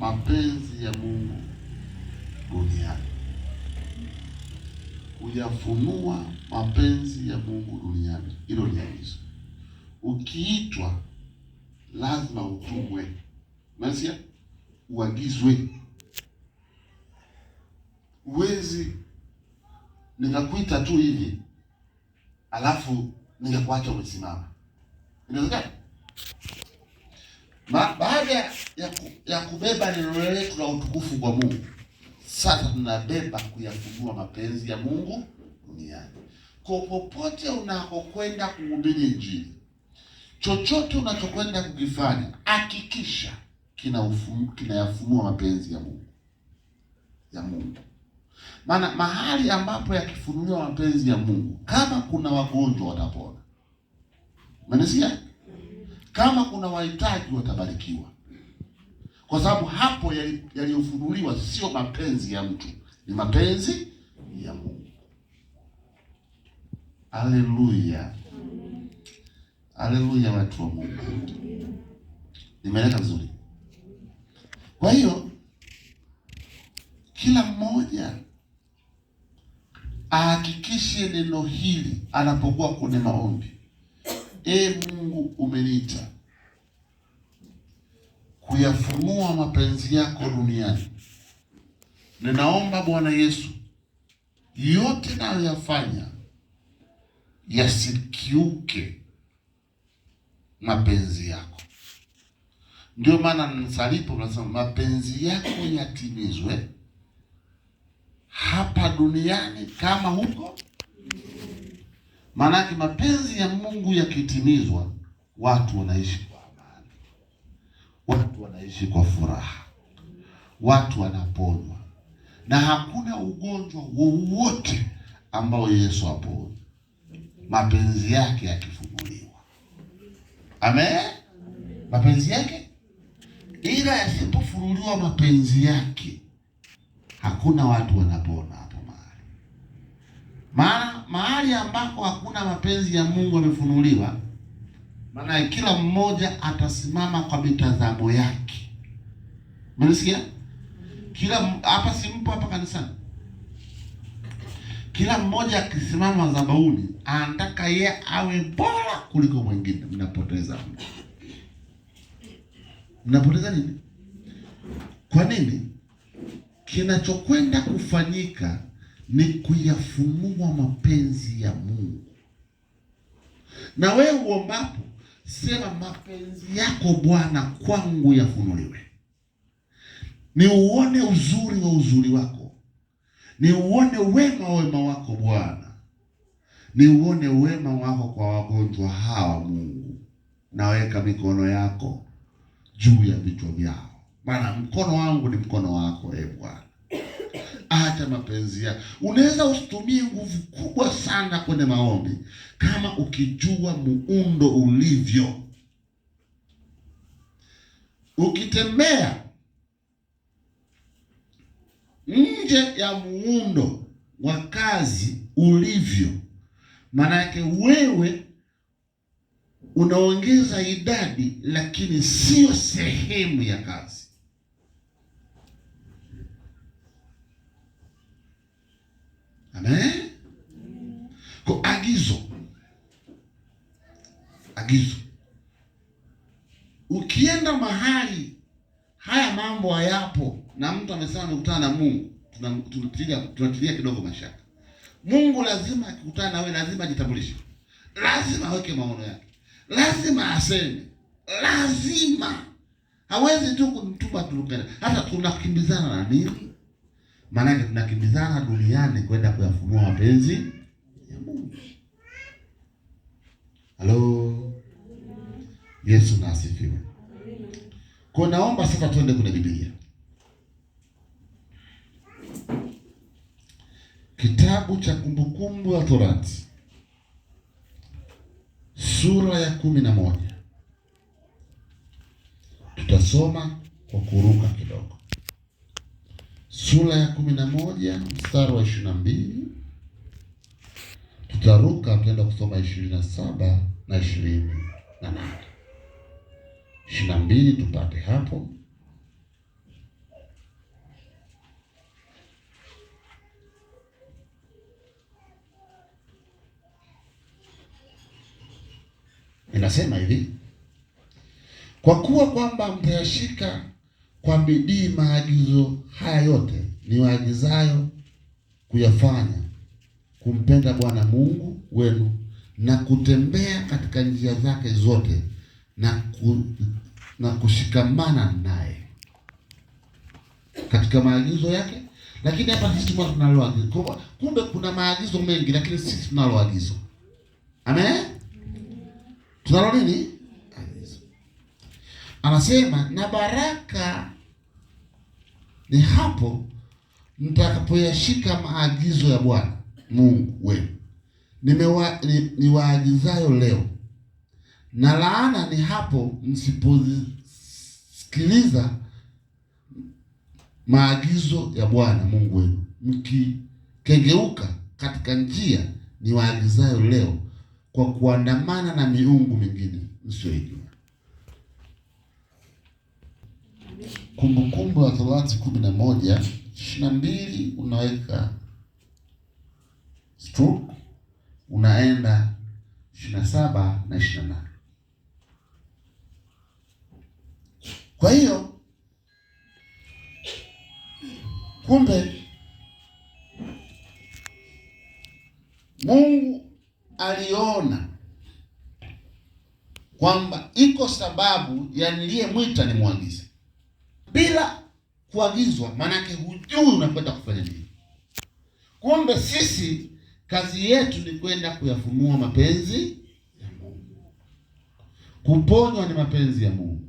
mapenzi ya Mungu duniani. Kuyafunua mapenzi ya Mungu duniani, hilo ni agizo. Ukiitwa lazima utumwe. Unasikia? Uagizwe. Uwezi nikakuita tu hivi alafu nikakuacha umesimama. Inawezekana? Baada ya kubeba neno letu la utukufu kwa Mungu, sasa tunabeba kuyafunua mapenzi ya Mungu duniani. Kwa popote unakokwenda kuhubiri Injili, chochote unachokwenda kukifanya, hakikisha kinayafunua mapenzi ya Mungu. Maana mahali ambapo yakifunuliwa mapenzi ya Mungu, kama kuna wagonjwa watapona. Mnasikia? Kama kuna wahitaji watabarikiwa. Kwa sababu hapo yaliyofunuliwa sio mapenzi ya mtu, ni mapenzi ya Mungu. Haleluya. Haleluya, watu wa Mungu. Nimeleka vizuri. Kwa hiyo kila mmoja ahakikishe neno hili anapokuwa kwenye maombi. Mungu, umeniita kuyafunua mapenzi yako duniani. Ninaomba Bwana Yesu, yote nayoyafanya yasikiuke mapenzi yako. Ndio maana nisalipo nasema mapenzi yako yatimizwe hapa duniani kama huko. Maana mapenzi ya Mungu yakitimizwa, watu wanaishi kwa amani, watu wanaishi kwa furaha, watu wanaponywa, na hakuna ugonjwa wowote ambao Yesu apone, mapenzi yake yakifunuliwa. Amen. Mapenzi yake, ila yasipofunuliwa mapenzi yake, hakuna watu wanapona hapo mahali. Maana mahali ambako hakuna mapenzi ya Mungu yamefunuliwa, maana kila mmoja atasimama kwa mitazamo yake. Mnasikia? Hapa simpo hapa kanisani, kila mmoja akisimama madhabahuni anataka yeye awe bora kuliko mwingine. Mnapoteza muda. Mnapoteza nini? Kwa nini? Kinachokwenda kufanyika ni kuyafunua mapenzi ya Mungu. Na wewe uombapo, sema mapenzi yako Bwana kwangu yafunuliwe. Ni uone uzuri wa uzuri wako. Ni uone wema wa wema wako Bwana. Ni uone wema wako kwa wagonjwa hawa Mungu. Naweka mikono yako juu ya vichwa vyao. Maana mkono wangu ni mkono wako, Bwana. Acha mapenzi yako. Unaweza usitumie nguvu kubwa sana kwenye maombi kama ukijua muundo ulivyo. Ukitembea nje ya muundo wa kazi ulivyo, maana yake wewe unaongeza idadi lakini sio sehemu ya kazi. Amen. Kwa agizo. Ukienda mahali haya mambo hayapo na mtu amesema amekutana na Mungu, tunatilia kidogo mashaka. Mungu lazima akikutana na wewe lazima ajitambulishe. Lazima aweke maono yake. Lazima aseme. Lazima. Hawezi tu kumtuma tulukana. Hata tunakimbizana na nini? Maana tunakimbizana duniani kwenda kuyafunua mapenzi ya Mungu. Halo. Yesu na asifiwe. Kwa naomba sasa tuende kwenye Biblia. Kitabu cha Kumbukumbu la Torati, sura ya 11. Tutasoma kwa kuruka kidogo. Sura ya 11 mstari wa 22. Tutaruka tuenda kusoma 27 na 28. 22 tupate hapo. inasema hivi: kwa kuwa kwamba mtayashika kwa bidii maagizo haya yote niwaagizayo kuyafanya, kumpenda Bwana Mungu wenu na kutembea katika njia zake zote na kushikamana naye katika maagizo yake. Lakini hapa sisi tunalo agizo. Kumbe kuna maagizo mengi, lakini sisi tunalo agizo. Amen. Tunalo nini? Agizo. Anasema na baraka ni hapo mtakapoyashika maagizo ya Bwana Mungu wenu niwaagizayo leo, na laana ni hapo msiposikiliza maagizo ya Bwana Mungu wenu, mkikengeuka katika njia niwaagizayo leo, kwa kuandamana na miungu mingine msioijua. Kumbukumbu la Torati 11:22 unaweka stroke, unaenda 27 na 28. Kwa hiyo kumbe Mungu aliona kwamba iko sababu ya niliyemwita nimwagize. Bila kuagizwa, maanake hujui unakwenda kufanya nini. Kumbe sisi kazi yetu ni kwenda kuyafunua mapenzi ya Mungu. Kuponywa ni mapenzi ya Mungu.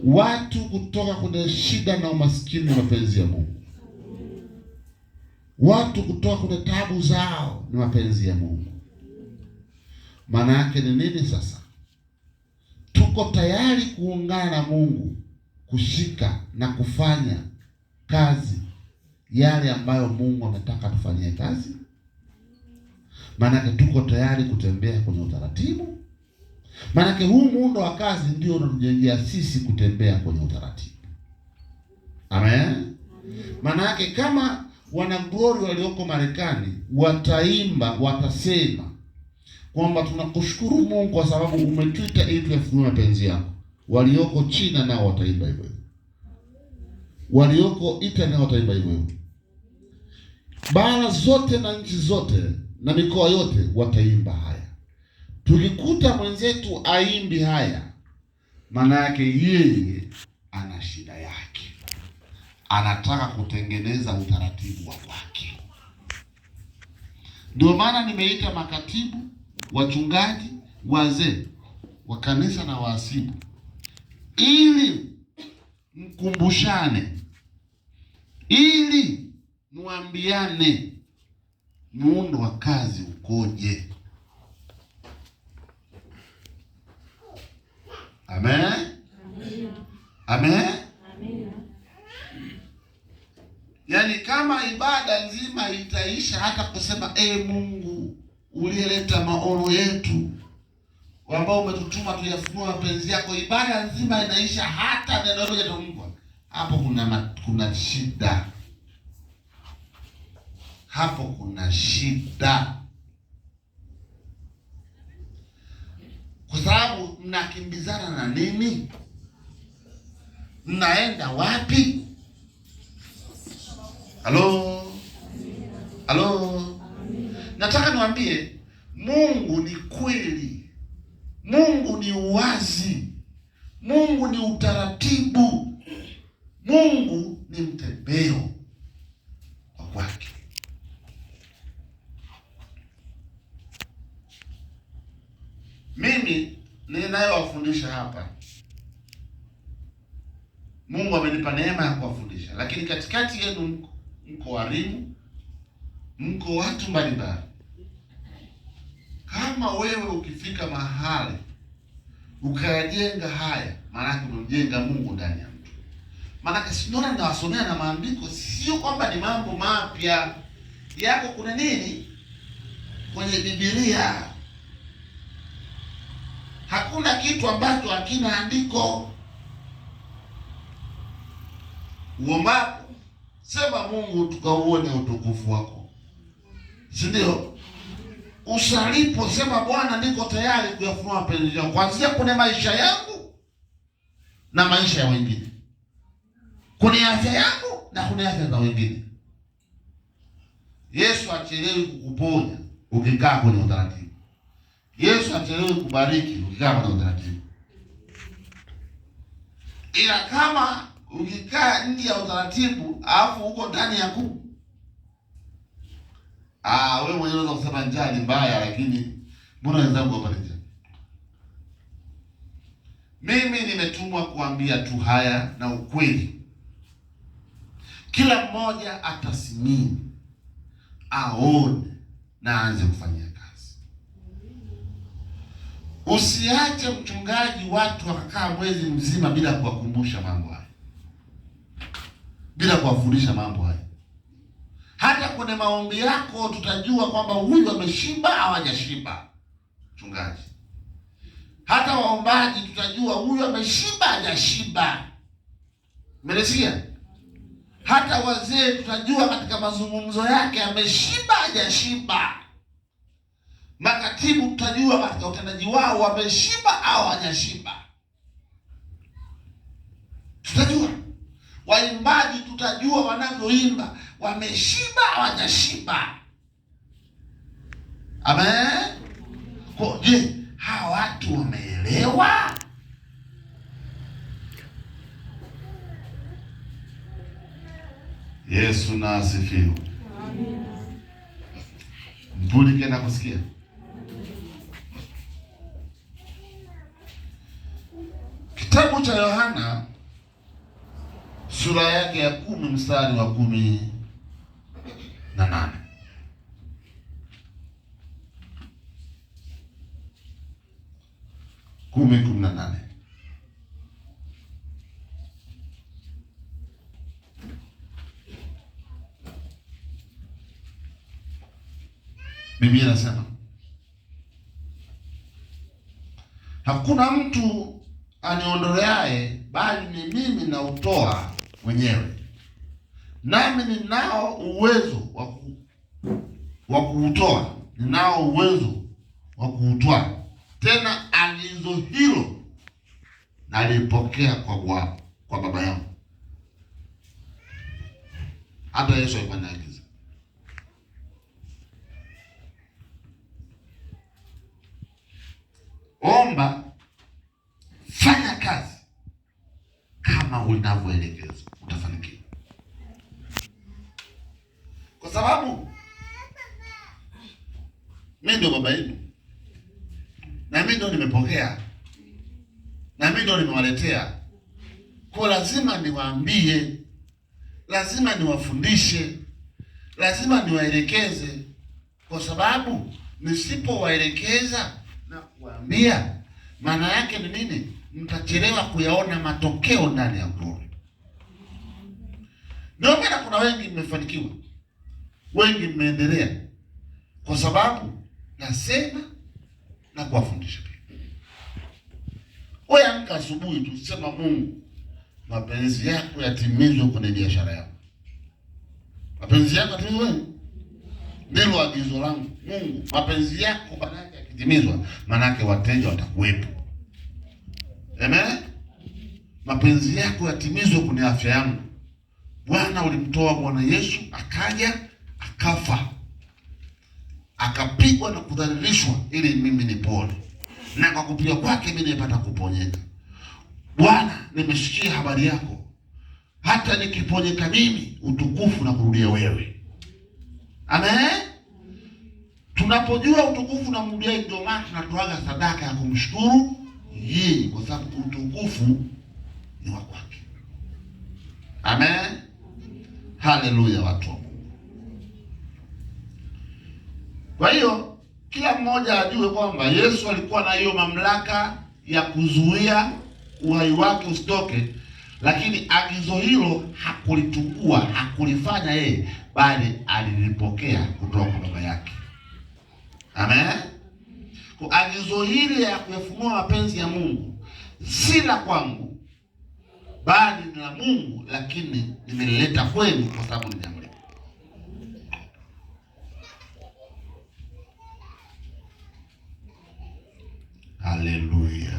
Watu kutoka kwenye shida na umaskini ni mapenzi ya Mungu. Watu kutoka kwenye tabu zao ni mapenzi ya Mungu. Maana yake ni nini sasa? Tuko tayari kuungana na Mungu kushika na kufanya kazi yale ambayo Mungu ametaka tufanyie kazi. Maanake tuko tayari kutembea kwenye utaratibu. Maanake huu muundo wa kazi ndio unatujengea sisi kutembea kwenye utaratibu. Amen. Maanake kama wana glory walioko Marekani wataimba, watasema kwamba tunakushukuru Mungu kwa sababu umetuita ili tuyafunue mapenzi yako, walioko China nao wataimba hivyo hivyo, walioko Italy nao wataimba hivyo hivyo, bara zote na nchi zote na mikoa yote wataimba haya. Tukikuta mwenzetu aimbi haya, maana yake yeye ana shida yake, anataka kutengeneza utaratibu wa kwake. Ndio maana nimeita makatibu, wachungaji, wazee wa kanisa na waasibu, ili mkumbushane, ili muambiane muundo wa kazi ukoje. Amen. Amen. Amen. Yaani kama ibada nzima itaisha hata kusema Mungu uliyeleta maono yetu ambao umetutuma tuyafunue mapenzi yako, ibada nzima inaisha hata neno moja litamkwa, hapo kuna shida. Hapo kuna shida. Kwa sababu mnakimbizana na nini? Mnaenda wapi? Halo? Halo? Nataka niwaambie, Mungu ni kweli. Mungu ni uwazi. Mungu ni utaratibu. Mungu ni mtembeo wa kwake. Mimi ninayowafundisha hapa, Mungu amenipa neema ya kuwafundisha, lakini katikati yenu mko walimu, mko watu mbalimbali. Kama wewe ukifika mahali ukayajenga haya, maana umejenga Mungu ndani ya mtu. Maana sinaona nawasomea na maandiko, sio kwamba ni mambo mapya yako. Kuna nini kwenye Biblia? Hakuna kitu ambacho hakina andiko. Uombapo sema Mungu tukauone utukufu wako, si ndio? usaliposema Bwana, niko tayari kuyafunua mapenzi yangu, kuanzia kwenye maisha yangu na maisha ya wengine, kwenye afya yangu na kwenye afya za wengine. Yesu achelewi kukuponya ukikaa kwenye utaratibu. Yesu achelewi kubariki ukikaa kwenye utaratibu. Ila kama ukikaa nje ya utaratibu alafu uko ndani ya kuku, wewe mwenyewe unaweza kusema njaa ni mbaya, lakini mbona wenzangu wapate njaa? Mimi nimetumwa kuambia tu haya na ukweli. Kila mmoja atasimini, aone na aanze kufanyia kazi. Usiache mchungaji, watu wakakaa mwezi mzima bila kuwakumbusha mambo haya, bila kuwafundisha mambo haya. Hata kwenye maombi yako tutajua kwamba huyu ameshiba au hajashiba, mchungaji. Hata waombaji tutajua huyu ameshiba hajashiba. Umeelewa? Hata wazee tutajua katika mazungumzo yake ameshiba hajashiba. Makatibu tutajua katika utendaji wao wameshiba au hajashiba. Tutajua. Waimbaji tutajua wanavyoimba wameshiba au hajashiba. Amen. Kwa je, hawa watu wameelewa? Yesu na asifiwe. Amen. Mbuni kena kusikia. Kitabu cha Yohana sura yake ya 10 mstari wa 18. 10:18. Biblia inasema hakuna mtu aniondoleaye, bali ni mimi nautoa mwenyewe, nami ninao uwezo wa kuutoa, ninao uwezo wa kuutoa. Tena agizo hilo nalipokea kwa Baba yangu. Hata Yesu alikuwa anaagiza. Omba, fanya kazi kama unavyoelekezwa, utafanikiwa. Kwa sababu mimi ndio baba yenu, na mimi ndio nimepokea, na mimi ndio nimewaletea. Kwa lazima niwaambie, lazima niwafundishe, lazima niwaelekeze, kwa sababu nisipowaelekeza na kuambia, maana yake ni nini? Mtachelewa kuyaona matokeo ndani ya glory. Ndio maana kuna wengi mmefanikiwa, wengi mmeendelea, kwa sababu nasema na kuwafundisha pia. Wewe amka asubuhi tu, sema Mungu, mapenzi yako yatimizwe kwenye biashara yako. Mapenzi yako yatimizwe, ndilo agizo langu. Mungu, mapenzi yako baraka yakitimizwa, manake wateja watakuwepo. Amen. Mapenzi yako yatimizwe kwenye afya yangu. Bwana, ulimtoa Bwana Yesu akaja akafa, akapigwa na kudhalilishwa ili mimi nipone, na kwa kupiga kwake mimi nimepata kuponyeka. Bwana, nimesikia habari yako, hata nikiponyeka mimi utukufu na kurudia wewe. Amen. Tunapojua utukufu na kurudia, ndio maana tunatoaga sadaka ya kumshukuru yeye, kwa sababu utukufu ni wa kwake. Amen. Haleluya, watu wa Mungu. Kwa hiyo kila mmoja ajue kwamba Yesu alikuwa na hiyo mamlaka ya kuzuia uhai wake usitoke, lakini agizo hilo hakulitungua, hakulifanya yeye, bali alilipokea kutoka kwa Baba yake. Amen. Kwa agizo hili ya kuyafunua mapenzi ya Mungu si la kwangu, bali ni la Mungu, lakini nimeleta kwenu kwa sababu ni jambo. Haleluya.